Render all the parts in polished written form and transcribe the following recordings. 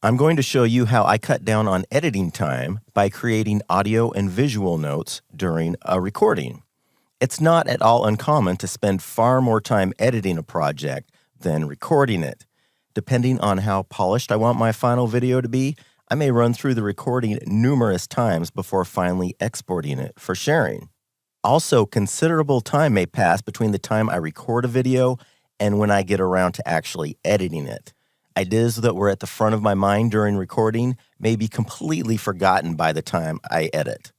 I'm going to show you how I cut down on editing time by creating audio and visual notes during a recording. It's not at all uncommon to spend far more time editing a project than recording it. Depending on how polished I want my final video to be, I may run through the recording numerous times before finally exporting it for sharing. Also, considerable time may pass between the time I record a video and when I get around to actually editing it. Ideas that were at the front of my mind during recording may be completely forgotten by the time I edit.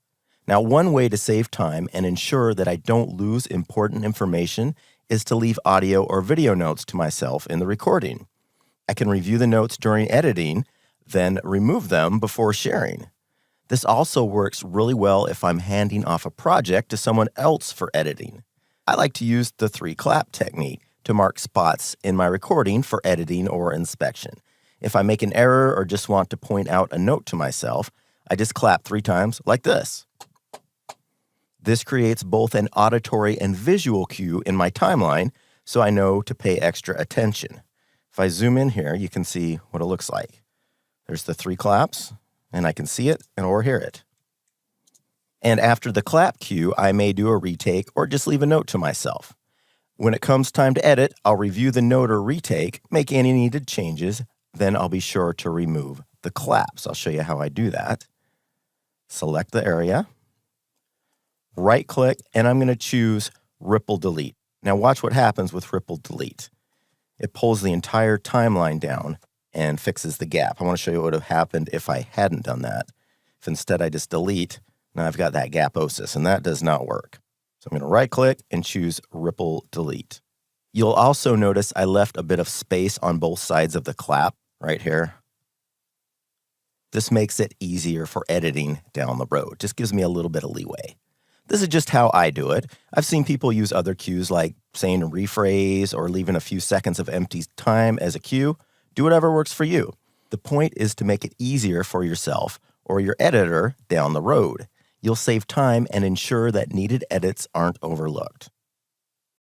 Now, one way to save time and ensure that I don't lose important information is to leave audio or video notes to myself in the recording. I can review the notes during editing, then remove them before sharing. This also works really well if I'm handing off a project to someone else for editing. I like to use the 3-clap technique to mark spots in my recording for editing or inspection. If I make an error or just want to point out a note to myself, I just clap 3 times like this. This creates both an auditory and visual cue in my timeline, so I know to pay extra attention. If I zoom in here, you can see what it looks like. There's the 3 claps, and I can see it or hear it. And after the clap cue, I may do a retake or just leave a note to myself. When it comes time to edit, I'll review the note or retake, make any needed changes, then I'll be sure to remove the claps. I'll show you how I do that. Select the area, right-click, and I'm going to choose Ripple Delete. Now watch what happens with Ripple Delete. It pulls the entire timeline down and fixes the gap. I want to show you what would have happened if I hadn't done that. If instead I just delete, now I've got that gaposis, and that does not work. So I'm going to right-click and choose Ripple Delete. You'll also notice I left a bit of space on both sides of the clap right here. This makes it easier for editing down the road. Just gives me a little bit of leeway. This is just how I do it. I've seen people use other cues like saying a rephrase or leaving a few seconds of empty time as a cue. Do whatever works for you. The point is to make it easier for yourself or your editor down the road. You'll save time and ensure that needed edits aren't overlooked.